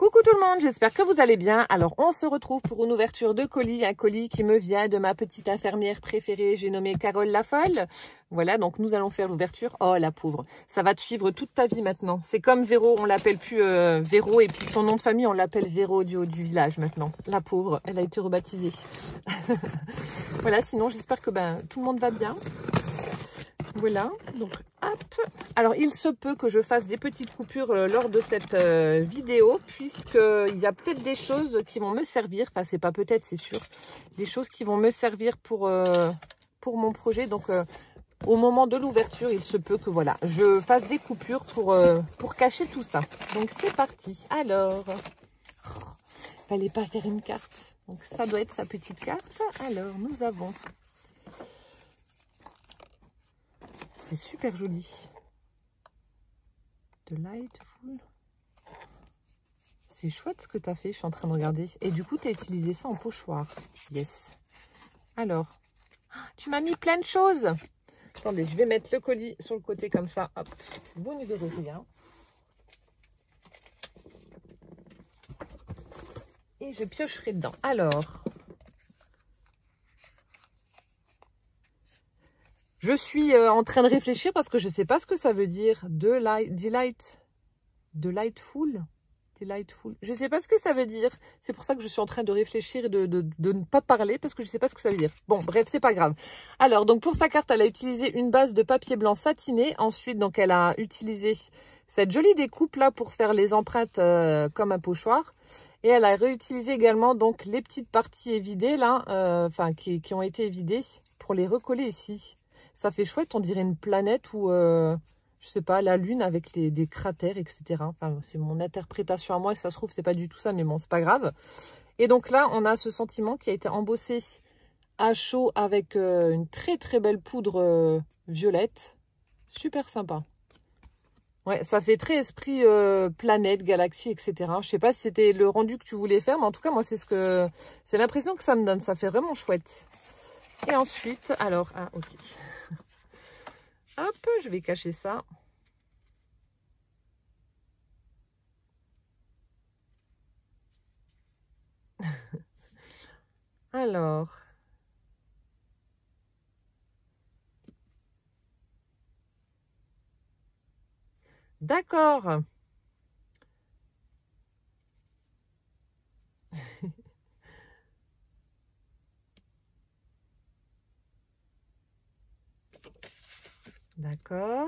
Coucou tout le monde, j'espère que vous allez bien. Alors on se retrouve pour une ouverture de colis, un colis qui me vient de ma petite infirmière préférée, j'ai nommé Carole la Folle. Voilà, donc nous allons faire l'ouverture. Oh la pauvre, ça va te suivre toute ta vie maintenant. C'est comme Véro, on l'appelle plus Véro et puis son nom de famille on l'appelle Véro du village maintenant. La pauvre, elle a été rebaptisée. Voilà, sinon j'espère que tout le monde va bien. Voilà, donc hop. Alors il se peut que je fasse des petites coupures lors de cette vidéo, puisqu'il y a peut-être des choses qui vont me servir, enfin c'est pas peut-être, c'est sûr, des choses qui vont me servir pour mon projet. Donc au moment de l'ouverture, il se peut que voilà, je fasse des coupures pour cacher tout ça. Donc c'est parti. Alors, fallait pas faire une carte, donc ça doit être sa petite carte. Alors nous avons... C'est super joli. Delightful. C'est chouette ce que tu as fait, je suis en train de regarder. Et du coup, tu as utilisé ça en pochoir. Yes. Alors, tu m'as mis plein de choses. Attendez, je vais mettre le colis sur le côté comme ça. Hop, vous ne verrez rien. Et je piocherai dedans. Alors... Je suis en train de réfléchir parce que je ne sais pas ce que ça veut dire. Delightful. Je ne sais pas ce que ça veut dire. C'est pour ça que je suis en train de réfléchir et de ne pas parler parce que je ne sais pas ce que ça veut dire. Bon, bref, c'est pas grave. Alors, donc pour sa carte, elle a utilisé une base de papier blanc satiné. Ensuite, donc elle a utilisé cette jolie découpe là pour faire les empreintes comme un pochoir. Et elle a réutilisé également donc les petites parties évidées là, qui ont été évidées pour les recoller ici. Ça fait chouette, on dirait une planète ou, je sais pas, la lune avec des cratères, etc. Enfin, c'est mon interprétation à moi, si ça se trouve, c'est pas du tout ça, mais bon, c'est pas grave. Et donc là, on a ce sentiment qui a été embossé à chaud avec une très très belle poudre violette. Super sympa. Ouais, ça fait très esprit planète, galaxie, etc. Je sais pas si c'était le rendu que tu voulais faire, mais en tout cas, moi, c'est l'impression que ça me donne. Ça fait vraiment chouette. Et ensuite, alors, ah, ok. Hop, je vais cacher ça. Alors. D'accord. D'accord.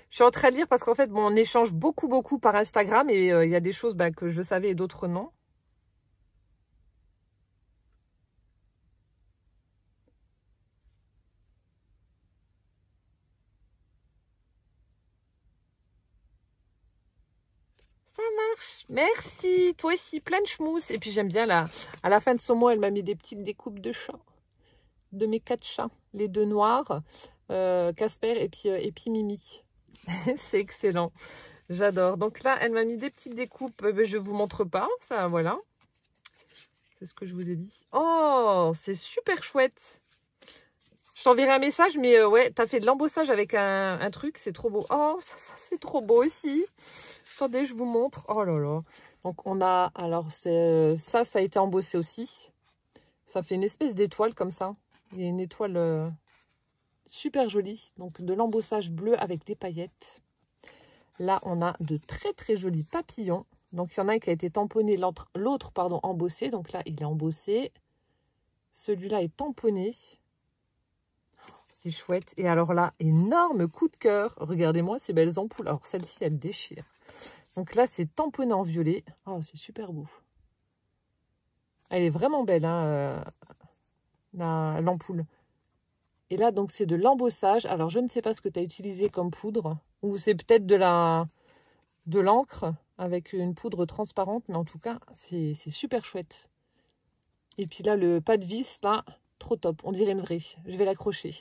Je suis en train de lire parce qu'en fait, bon, on échange beaucoup par Instagram et il y a des choses que je savais et d'autres non. Ça marche. Merci. Toi aussi, plein de schmousse. Et puis j'aime bien à la fin de ce mois, elle m'a mis des petites découpes de chats. De mes 4 chats. Les 2 noirs, Casper et puis Mimi. C'est excellent. J'adore. Donc là, elle m'a mis des petites découpes. Je ne vous montre pas. Ça, voilà. C'est ce que je vous ai dit. Oh, c'est super chouette. Je t'enverrai un message, mais ouais, tu as fait de l'embossage avec un truc. C'est trop beau. Oh, ça c'est trop beau aussi. Attendez, je vous montre. Oh là là. Donc, on a... Alors, ça a été embossé aussi. Ça fait une espèce d'étoile comme ça. Il y a une étoile super jolie. Donc, de l'embossage bleu avec des paillettes. Là, on a de très jolis papillons. Donc, il y en a un qui a été tamponné, l'autre, pardon, embossé. Donc là, il est embossé. Celui-là est tamponné. C'est chouette. Et alors là, énorme coup de cœur. Regardez-moi ces belles ampoules. Alors, celle-ci, elle déchire. Donc là, c'est tamponné en violet. Oh, c'est super beau. Elle est vraiment belle, hein, l'ampoule. Et là, donc, c'est de l'embossage. Alors, je ne sais pas ce que tu as utilisé comme poudre. Ou c'est peut-être de l'encre avec une poudre transparente. Mais en tout cas, c'est super chouette. Et puis là, le pas de vis, là, trop top. On dirait une vraie. Je vais l'accrocher.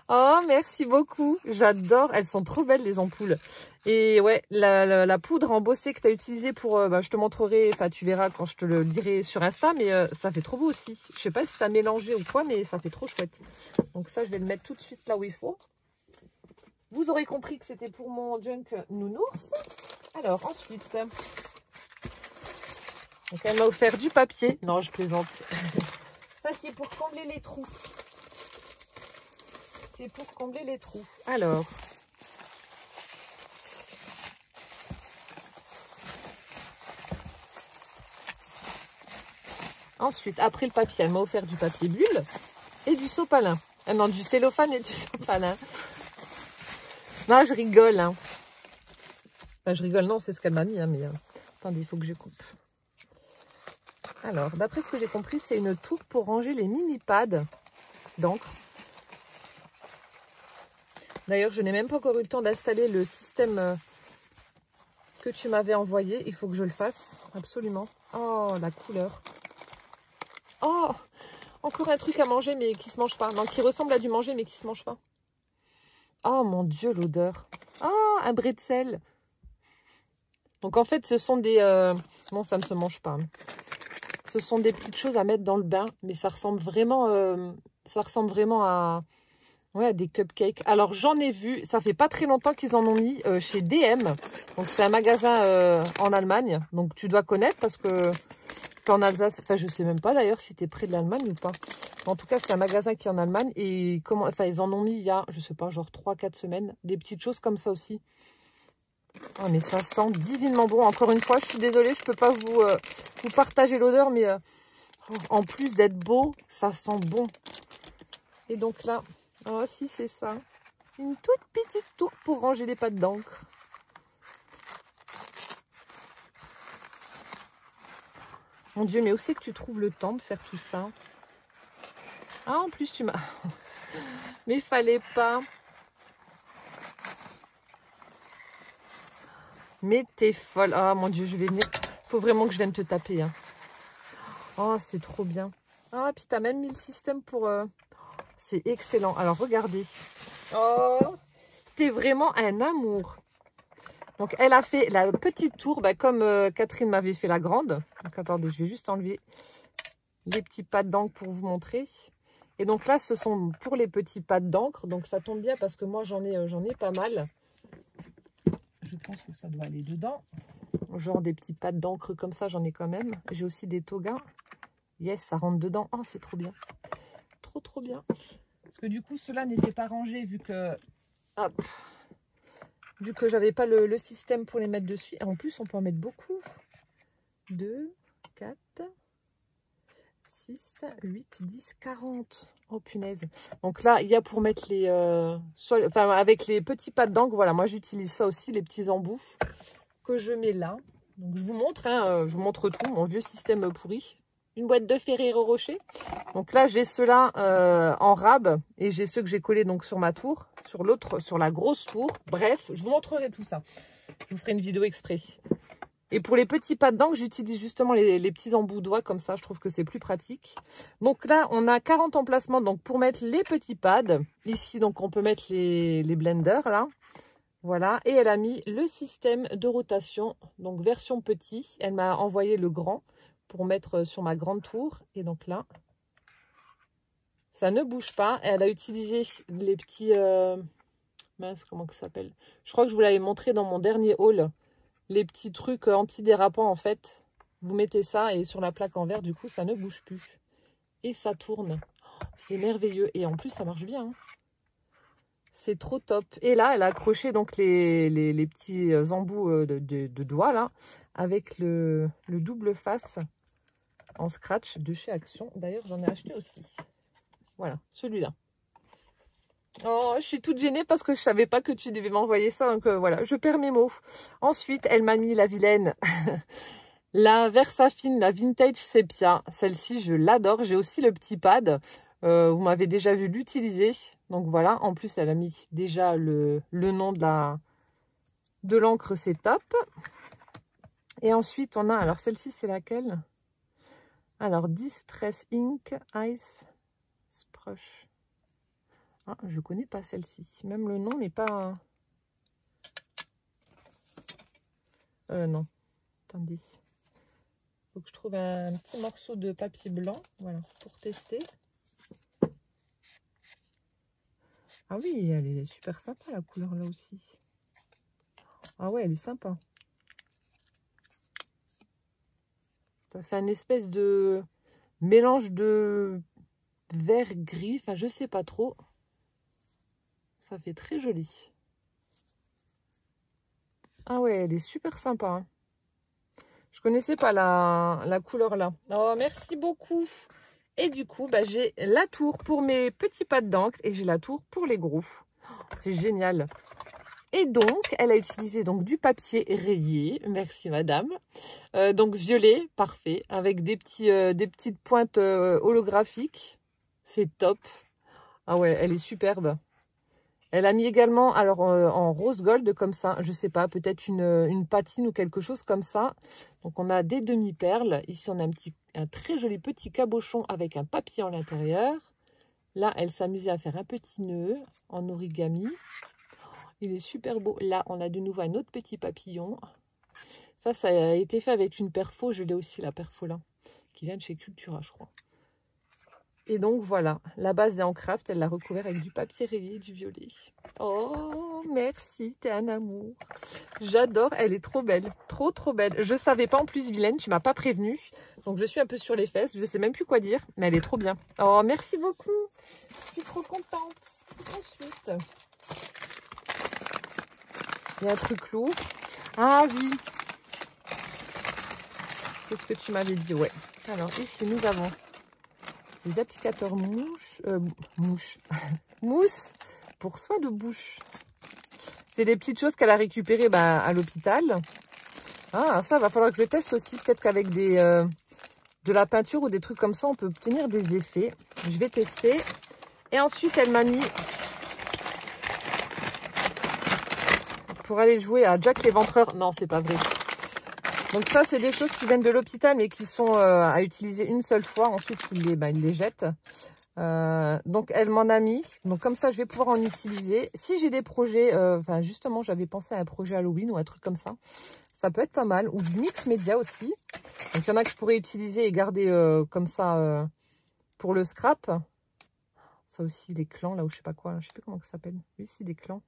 Oh, merci beaucoup. J'adore. Elles sont trop belles, les ampoules. Et ouais, la poudre embossée que tu as utilisée pour... je te montrerai, enfin, tu verras quand je te le dirai sur Insta, mais ça fait trop beau aussi. Je sais pas si tu as mélangé ou quoi, mais ça fait trop chouette. Donc ça, je vais le mettre tout de suite là où il faut. Vous aurez compris que c'était pour mon junk nounours. Alors, ensuite, Donc elle m'a offert du papier. Non, je plaisante. Ça, c'est pour combler les trous. C'est pour combler les trous. Alors. Ensuite, après le papier, elle m'a offert du papier bulle et du sopalin. Ah non, du cellophane et du sopalin. Non, je rigole. Hein. Enfin, je rigole, non, c'est ce qu'elle m'a mis. Hein, mais attendez, il faut que je coupe. Alors, d'après ce que j'ai compris, c'est une tour pour ranger les mini-pads d'encre. D'ailleurs, je n'ai même pas encore eu le temps d'installer le système que tu m'avais envoyé. Il faut que je le fasse, absolument. Oh, la couleur. Oh, encore un truc à manger, mais qui se mange pas. Non, qui ressemble à du manger, mais qui se mange pas. Oh, mon Dieu, l'odeur. Oh, un bretzel. Donc, en fait, ce sont des... Non, ça ne se mange pas. Ce sont des petites choses à mettre dans le bain, mais ça ressemble vraiment à... Ouais, des cupcakes. Alors, j'en ai vu, ça fait pas très longtemps qu'ils en ont mis chez DM. Donc, c'est un magasin en Allemagne. Donc, tu dois connaître parce que t'es en Alsace. Enfin, je sais même pas d'ailleurs si t'es près de l'Allemagne ou pas. En tout cas, c'est un magasin qui est en Allemagne. Et enfin, ils en ont mis il y a, je sais pas, genre 3-4 semaines. Des petites choses comme ça aussi. Oh, mais ça sent divinement bon. Encore une fois, je suis désolée, je peux pas vous partager l'odeur. Mais en plus d'être beau, ça sent bon. Et donc là... Oh, si, c'est ça. Une toute petite tour pour ranger les pattes d'encre. Mon Dieu, mais où c'est que tu trouves le temps de faire tout ça? Ah, en plus, tu m'as... Mais il fallait pas. Mais t'es folle. Ah, mon Dieu, je vais venir. Faut vraiment que je vienne te taper. Hein. Oh, c'est trop bien. Ah, puis t'as même mis le système pour... C'est excellent. Alors, regardez. Oh, t'es vraiment un amour. Donc, elle a fait la petite tour, bah, comme Catherine m'avait fait la grande. Donc, attendez, je vais juste enlever les petits pads d'encre pour vous montrer. Et donc là, ce sont pour les petits pads d'encre. Donc, ça tombe bien parce que moi, j'en ai pas mal. Je pense que ça doit aller dedans. Genre des petits pads d'encre comme ça, j'en ai quand même. J'ai aussi des togas. Yes, ça rentre dedans. Oh, c'est trop bien. Trop bien. Parce que du coup, ceux-là n'étaient pas rangés vu que... Hop. Vu que j'avais pas le système pour les mettre dessus. Et en plus, on peut en mettre beaucoup. 2, 4, 6, 8, 10, 40. Oh punaise. Donc là, il y a pour mettre les... enfin, avec les petits pads d'encre, voilà. Moi, j'utilise ça aussi, les petits embouts que je mets là. Donc, je vous montre, hein, je vous montre tout. Mon vieux système pourri. Une boîte de Ferrero Rocher. Donc là, j'ai ceux-là en rab et j'ai ceux que j'ai collés donc sur ma tour, sur l'autre, sur la grosse tour. Bref, je vous montrerai tout ça. Je vous ferai une vidéo exprès. Et pour les petits pads d'encre, j'utilise justement les petits embouts doigts comme ça. Je trouve que c'est plus pratique. Donc là, on a 40 emplacements donc pour mettre les petits pads. Ici, donc on peut mettre les blenders là. Voilà. Et elle a mis le système de rotation, donc version petit. Elle m'a envoyé le grand pour mettre sur ma grande tour. Et donc là, ça ne bouge pas. Elle a utilisé les petits... mince, comment ça s'appelle? Je crois que je vous l'avais montré dans mon dernier haul. Les petits trucs antidérapants, en fait. Vous mettez ça et sur la plaque en verre, du coup, ça ne bouge plus. Et ça tourne. C'est merveilleux. Et en plus, ça marche bien. Hein. C'est trop top. Et là, elle a accroché donc les petits embouts de doigts, là, avec le double face en scratch de chez Action. D'ailleurs, j'en ai acheté aussi. Voilà, celui-là. Oh, je suis toute gênée parce que je savais pas que tu devais m'envoyer ça. Donc voilà, je perds mes mots. Ensuite, elle m'a mis la vilaine. La Versafine, la Vintage Sepia. Celle-ci, je l'adore. J'ai aussi le petit pad. Vous m'avez déjà vu l'utiliser. Donc voilà, en plus, elle a mis déjà le nom de l'encre, c'est top. Et ensuite, on a... Alors, celle-ci, c'est laquelle? Alors, Distress Ink Ice Sprush. Ah, je connais pas celle-ci. Même le nom n'est pas... non. Attendez. Faut que je trouve un petit morceau de papier blanc. Voilà, pour tester. Ah oui, elle est super sympa, la couleur là aussi. Ah ouais, elle est sympa. Ça fait un espèce de mélange de vert gris. Enfin, je sais pas trop. Ça fait très joli. Ah ouais, elle est super sympa. Hein. Je connaissais pas la couleur là. Oh, merci beaucoup. Et du coup, bah, j'ai la tour pour mes petits pads d'encre et j'ai la tour pour les gros. C'est génial. Et donc, elle a utilisé donc du papier rayé. Merci madame. Donc violet, parfait. Avec des petites pointes holographiques. C'est top. Ah ouais, elle est superbe. Elle a mis également, alors en rose gold comme ça, je sais pas, peut-être une patine ou quelque chose comme ça. Donc on a des demi-perles. Ici on a un très joli petit cabochon avec un papillon à l'intérieur. Là elle s'amusait à faire un petit nœud en origami. Il est super beau. Là on a de nouveau un autre petit papillon. Ça a été fait avec une perfo, je l'ai aussi la perfo là, qui vient de chez Cultura je crois. Et donc voilà, la base est en craft, elle l'a recouvert avec du papier rayé et du violet. Oh, merci, t'es un amour. J'adore, elle est trop belle, trop belle. Je savais pas en plus, Vilaine, tu m'as pas prévenue. Donc je suis un peu sur les fesses, je sais même plus quoi dire, mais elle est trop bien. Oh, merci beaucoup, je suis trop contente. Ensuite, il y a un truc lourd. Ah oui, qu'est-ce que tu m'avais dit? Ouais, alors ici nous avons des applicateurs mousse pour soin de bouche. C'est des petites choses qu'elle a récupérées à l'hôpital. Ah, ça va falloir que je teste aussi. Peut-être qu'avec de la peinture ou des trucs comme ça, on peut obtenir des effets. Je vais tester. Et ensuite, elle m'a mis pour aller jouer à Jack l'Éventreur. Non, c'est pas vrai. Donc ça, c'est des choses qui viennent de l'hôpital, mais qui sont à utiliser une seule fois. Ensuite, il les jette. Donc, elle m'en a mis. Donc, comme ça, je vais pouvoir en utiliser. Si j'ai des projets, justement, j'avais pensé à un projet Halloween ou un truc comme ça. Ça peut être pas mal. Ou du mix média aussi. Donc, il y en a que je pourrais utiliser et garder comme ça pour le scrap. Ça aussi, les clans, là, ou je sais pas quoi. Là, je sais plus comment ça s'appelle. Oui, c'est des clans.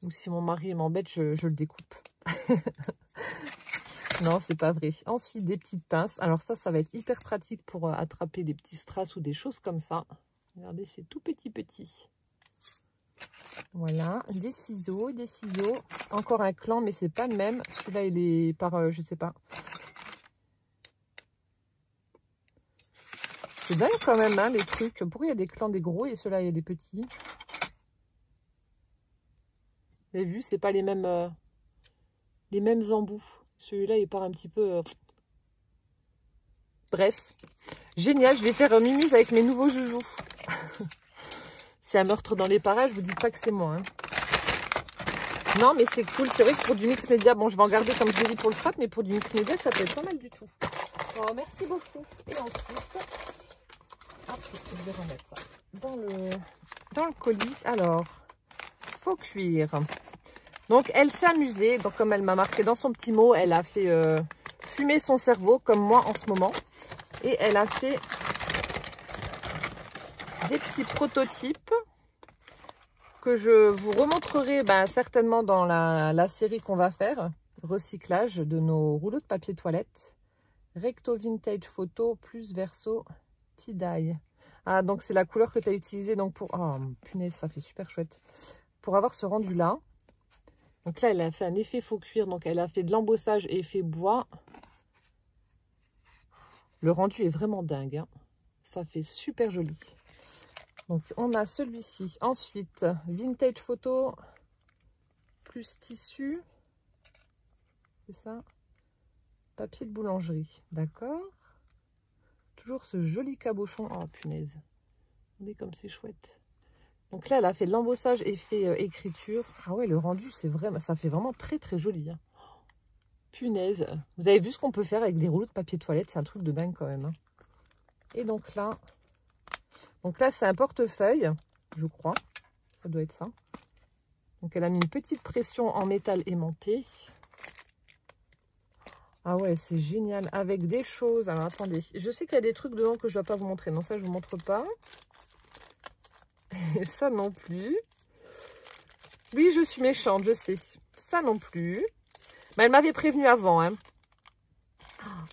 Ou si mon mari m'embête, je le découpe. Non, c'est pas vrai. Ensuite, des petites pinces. Alors ça va être hyper pratique pour attraper des petits strass ou des choses comme ça. Regardez, c'est tout petit. Voilà, des ciseaux. Encore un clan, mais c'est pas le même. Celui-là, il est par, je sais pas. C'est dingue quand même, hein, les trucs. Pourquoi il y a des clans des gros et ceux-là, il y a des petits? Vous avez vu, c'est pas les mêmes embouts. Celui-là, il part un petit peu... Bref, génial. Je vais faire mimuse avec mes nouveaux joujoux. C'est un meurtre dans les parages, vous dites pas que c'est moi. Hein. Non, mais c'est cool. C'est vrai que pour du mix média, bon, je vais en garder comme je l'ai dit pour le scrap, mais pour du mix média, ça peut être pas mal du tout. Oh, merci beaucoup. Et ensuite, hop, je vais remettre ça dans le colis. Alors, faux cuir. Donc, elle s'est amusée. Donc, comme elle m'a marqué dans son petit mot, elle a fait fumer son cerveau, comme moi en ce moment. Et elle a fait des petits prototypes que je vous remontrerai certainement dans la série qu'on va faire. Recyclage de nos rouleaux de papier toilette. Recto Vintage Photo plus Verso Tie-Dye. Ah, donc c'est la couleur que tu as utilisée donc pour... Oh, punaise, ça fait super chouette. Pour avoir ce rendu-là. Donc là, elle a fait un effet faux cuir. Donc, elle a fait de l'embossage et effet bois. Le rendu est vraiment dingue. Hein. Ça fait super joli. Donc, on a celui-ci. Ensuite, Vintage Photo plus tissu. C'est ça. Papier de boulangerie. D'accord. Toujours ce joli cabochon. Oh, punaise. Regardez comme c'est chouette. Donc là, elle a fait de l'embossage effet écriture. Ah ouais, le rendu, c'est vraiment, ça fait vraiment très joli. Hein. Punaise. Vous avez vu ce qu'on peut faire avec des rouleaux de papier toilette? C'est un truc de dingue quand même. Hein. Et donc là, c'est un portefeuille, je crois. Ça doit être ça. Donc elle a mis une petite pression en métal aimanté. Ah ouais, c'est génial. Avec des choses. Alors attendez, je sais qu'il y a des trucs dedans que je ne dois pas vous montrer. Non, ça je ne vous montre pas. Et ça non plus. Oui, je suis méchante, je sais. Ça non plus. Mais elle m'avait prévenu avant. Hein.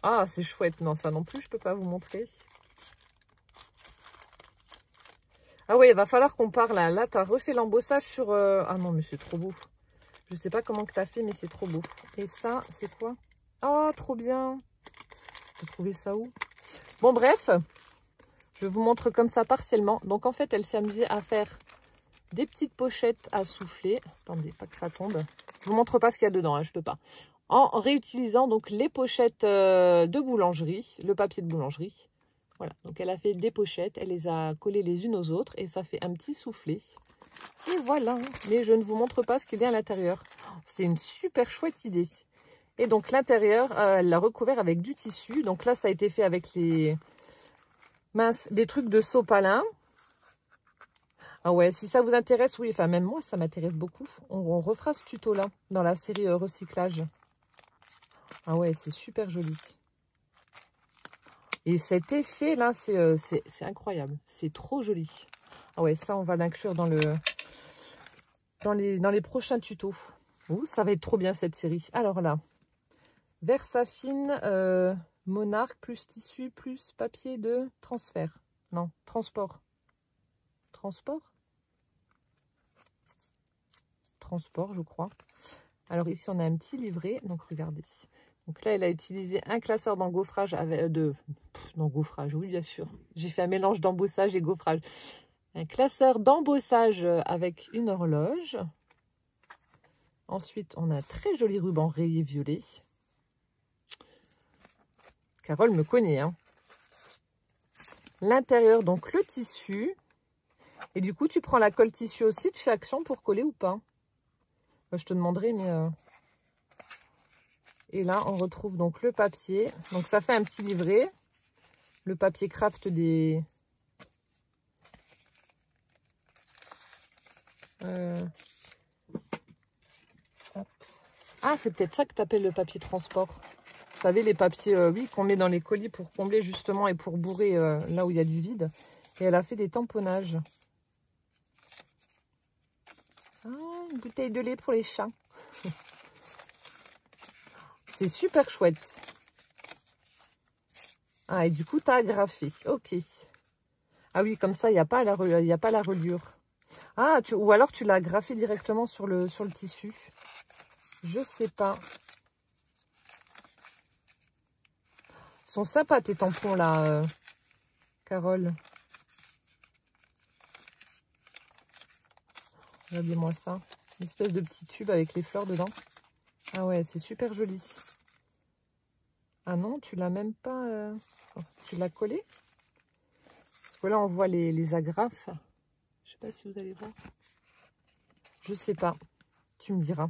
Ah, c'est chouette. Non, ça non plus, je peux pas vous montrer. Ah oui, il va falloir qu'on parle. Là, tu as refait l'embossage sur... Ah non, mais c'est trop beau. Je sais pas comment que tu as fait, mais c'est trop beau. Et ça, c'est quoi? Oh, trop bien. J'ai trouvé ça où? Bon, bref. Je vous montre comme ça partiellement. Donc, en fait, elle s'est amusée à faire des petites pochettes à souffler. Attendez, pas que ça tombe. Je vous montre pas ce qu'il y a dedans, hein, je peux pas. En réutilisant donc les pochettes de boulangerie, le papier de boulangerie. Voilà, donc elle a fait des pochettes, elle les a collées les unes aux autres et ça fait un petit soufflet. Et voilà, mais je ne vous montre pas ce qu'il y a à l'intérieur. C'est une super chouette idée. Et donc l'intérieur, elle l'a recouvert avec du tissu. Donc là, ça a été fait avec les trucs de sopalin. Ah ouais, si ça vous intéresse, oui, enfin même moi, ça m'intéresse beaucoup. On refera ce tuto-là dans la série recyclage. Ah ouais, c'est super joli. Et cet effet-là, c'est incroyable. C'est trop joli. Ah ouais, ça, on va l'inclure dans les prochains tutos. Ouh, ça va être trop bien, cette série. Alors là, Versafine, Monarque, plus tissu, plus papier de transfert. Non, transport. Transport, je crois. Alors ici, on a un petit livret. Donc, regardez. Donc là, elle a utilisé un classeur d'engauffrage avec d'engauffrage, oui, bien sûr. J'ai fait un mélange d'embossage et gaufrage. Un classeur d'embossage avec une horloge. Ensuite, on a un très joli ruban rayé violet. Carole me connaît, hein. L'intérieur, donc le tissu. Et du coup, tu prends la colle tissu aussi de chez Action pour coller ou pas? Je te demanderai, mais... Et là, on retrouve donc le papier. Donc, ça fait un petit livret. Le papier craft des... Ah, c'est peut-être ça que tu appelles le papier transport. Vous savez, les papiers, oui, qu'on met dans les colis pour combler justement et pour bourrer là où il y a du vide. Et elle a fait des tamponnages. Ah, une bouteille de lait pour les chats. C'est super chouette. Ah, et du coup, tu as agrafé. Ok. Ah oui, comme ça, il n'y a pas la reliure. Ah, ou alors tu l'as agrafé directement sur le tissu. Je sais pas. Ils sont sympas tes tampons là, Carole. Regardez-moi ça. Une espèce de petit tube avec les fleurs dedans. Ah ouais, c'est super joli. Ah non, tu l'as même pas... Tu l'as collé? Parce que là, on voit les agrafes. Je sais pas si vous allez voir. Je sais pas. Tu me diras.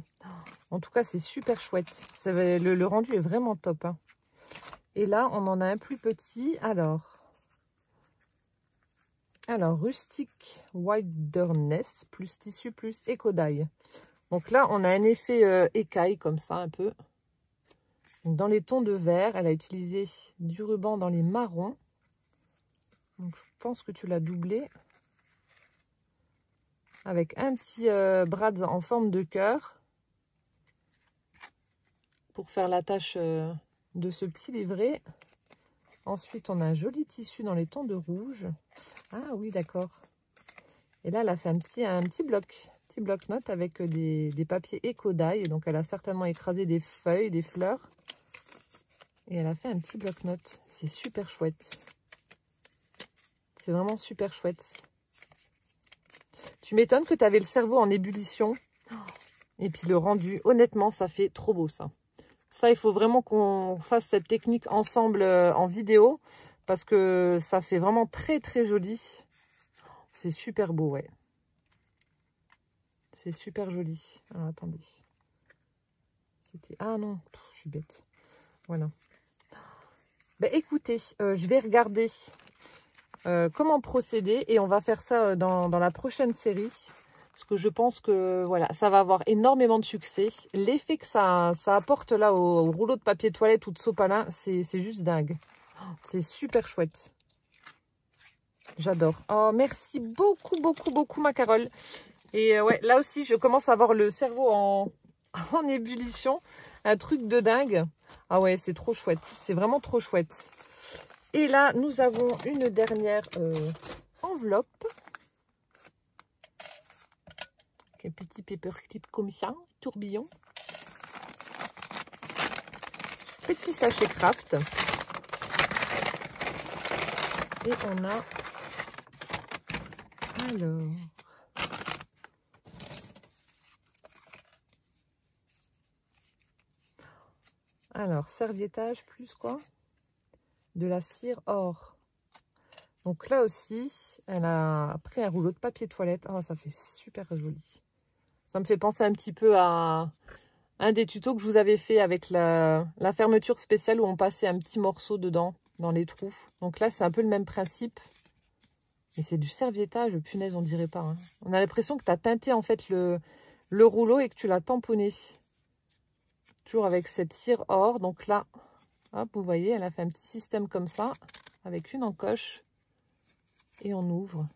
En tout cas, c'est super chouette. Le rendu est vraiment top. Hein. Et là, on en a un plus petit. Alors, rustique wilderness plus tissu plus écodaille. Donc là, on a un effet écaille comme ça un peu. Donc, dans les tons de vert, elle a utilisé du ruban dans les marrons. Donc je pense que tu l'as doublé. Avec un petit brads en forme de cœur. Pour faire la tâche de ce petit livret. Ensuite, on a un joli tissu dans les tons de rouge. Ah oui, d'accord. Et là, elle a fait un petit bloc-notes avec des papiers éco-die. Donc, elle a certainement écrasé des feuilles, des fleurs. Et elle a fait un petit bloc-notes. C'est super chouette. C'est vraiment super chouette. Tu m'étonnes que tu avais le cerveau en ébullition. Et puis le rendu, honnêtement, ça fait trop beau ça. Ça, il faut vraiment qu'on fasse cette technique ensemble en vidéo. Parce que ça fait vraiment très très joli. C'est super beau, ouais. C'est super joli. Alors, attendez. C'était... Ah non, je suis bête. Voilà. Ben, écoutez, je vais regarder comment procéder. Et on va faire ça dans la prochaine série. Parce que je pense que voilà, ça va avoir énormément de succès. L'effet que ça apporte là au rouleau de papier toilette ou de sopalin, c'est juste dingue. C'est super chouette. J'adore. Oh, merci beaucoup, beaucoup, beaucoup, ma Carole. Et ouais, là aussi, je commence à avoir le cerveau en ébullition. Un truc de dingue. Ah ouais, c'est trop chouette. C'est vraiment trop chouette. Et là, nous avons une dernière enveloppe. Un petit paperclip comme ça, tourbillon. Petit sachet craft. Et on a... Alors, serviettage plus quoi? De la cire or. Donc là aussi, elle a pris un rouleau de papier toilette. Oh, ça fait super joli. Ça me fait penser un petit peu à un des tutos que je vous avais fait avec la fermeture spéciale où on passait un petit morceau dedans, dans les trous. Donc là, c'est un peu le même principe. Mais c'est du serviettage, punaise, on dirait pas. Hein. On a l'impression que tu as teinté en fait le rouleau et que tu l'as tamponné. Toujours avec cette cire or. Donc là, hop, vous voyez, elle a fait un petit système comme ça, avec une encoche. Et on ouvre.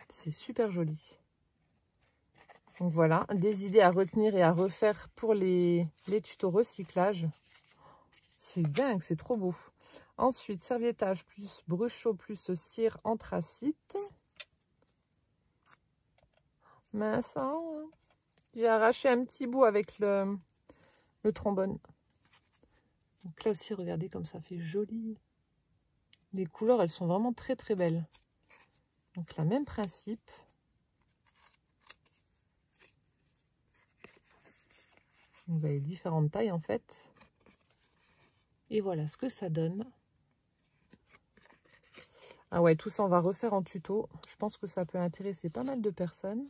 C'est super joli. Donc voilà, des idées à retenir et à refaire pour les tutos recyclage. C'est dingue, c'est trop beau. Ensuite, serviettage plus bruchot plus cire anthracite. Mince, hein, j'ai arraché un petit bout avec le trombone. Donc là aussi, regardez comme ça fait joli. Les couleurs, elles sont vraiment très très belles. Donc le même principe. Vous avez différentes tailles en fait. Et voilà ce que ça donne. Ah ouais, tout ça on va refaire en tuto. Je pense que ça peut intéresser pas mal de personnes.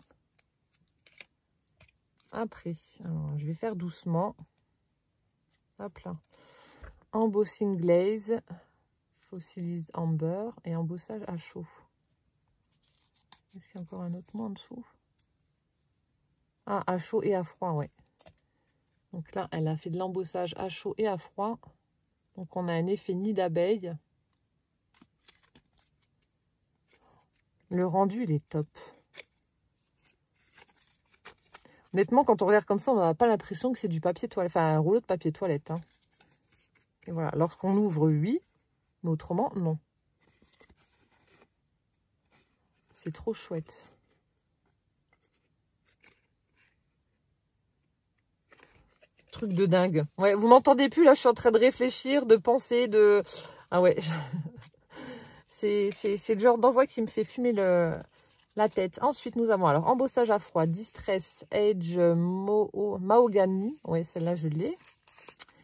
Après, alors, je vais faire doucement. Hop là. Embossing glaze, fossilise amber et embossage à chaud. Est-ce qu'il y a encore un autre mot en dessous? Ah, à chaud et à froid, ouais. Donc là, elle a fait de l'embossage à chaud et à froid. Donc on a un effet nid d'abeille. Le rendu, il est top. Honnêtement, quand on regarde comme ça, on n'a pas l'impression que c'est du papier toilette. Enfin, un rouleau de papier toilette. Hein. Et voilà, lorsqu'on ouvre, oui. Mais autrement, non. C'est trop chouette. Truc de dingue. Ouais, vous m'entendez plus, là, je suis en train de réfléchir, de penser, de... Ah ouais, c'est le genre d'envoi qui me fait fumer la tête. Ensuite, nous avons alors embossage à froid, Distress Edge Mahogany. Ouais, celle-là, je l'ai.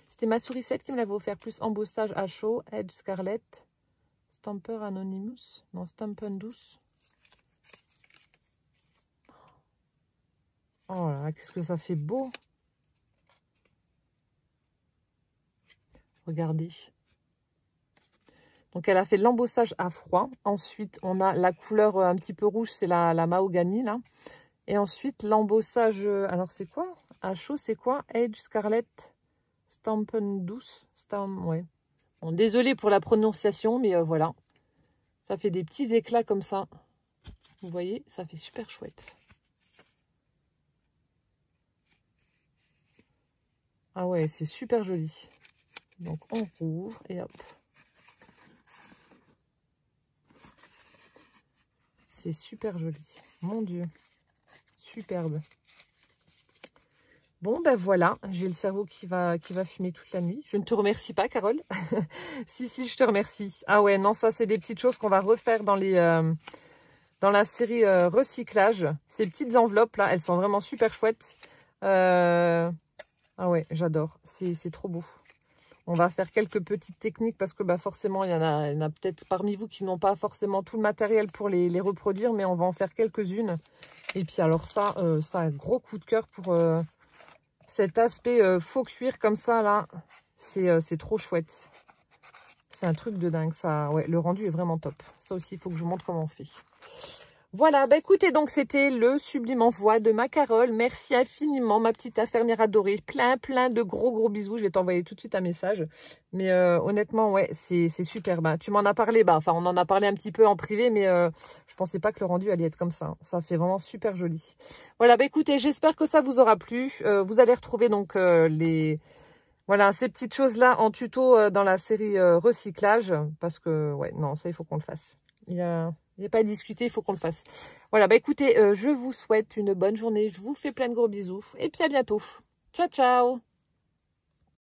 C'était ma sourisette qui me l'avait offert, plus embossage à chaud, Edge Scarlet, Stamper Anonymous, non, Stampendous. Oh là là, qu'est-ce que ça fait beau. Regardez. Donc, elle a fait de l'embossage à froid. Ensuite, on a la couleur un petit peu rouge, c'est la mahogany, là. Et ensuite, l'embossage, alors c'est quoi? À chaud, c'est quoi? Edge Scarlet Stampendous. Ouais. Bon, désolée pour la prononciation, mais voilà. Ça fait des petits éclats comme ça. Vous voyez, ça fait super chouette. Ah ouais, c'est super joli. Donc, on rouvre et hop. C'est super joli. Mon Dieu. Superbe. Bon, ben voilà. J'ai le cerveau qui va fumer toute la nuit. Je ne te remercie pas, Carole. Si, je te remercie. Ah ouais, non, ça, c'est des petites choses qu'on va refaire dans la série recyclage. Ces petites enveloppes-là, elles sont vraiment super chouettes. Ah ouais, j'adore. C'est trop beau. On va faire quelques petites techniques parce que bah, forcément, il y en a peut-être parmi vous qui n'ont pas forcément tout le matériel pour les reproduire, mais on va en faire quelques-unes. Et puis alors ça, ça a un gros coup de cœur pour cet aspect faux cuir comme ça, là. C'est trop chouette. C'est un truc de dingue, ça. Ouais, le rendu est vraiment top. Ça aussi, il faut que je vous montre comment on fait. Voilà, bah écoutez, donc c'était le sublime envoi de ma Carole. Merci infiniment, ma petite infirmière adorée. Plein de gros bisous. Je vais t'envoyer tout de suite un message. Mais honnêtement, ouais, c'est super. Bah, tu m'en as parlé, bah, enfin, on en a parlé un petit peu en privé, mais je pensais pas que le rendu allait être comme ça. Ça fait vraiment super joli. Voilà, bah écoutez, j'espère que ça vous aura plu. Vous allez retrouver donc voilà, ces petites choses-là en tuto dans la série recyclage. Parce que, ouais, non, ça, il faut qu'on le fasse. Il n'y a pas à discuter, il faut qu'on le fasse. Voilà, bah écoutez, je vous souhaite une bonne journée. Je vous fais plein de gros bisous. Et puis à bientôt. Ciao, ciao!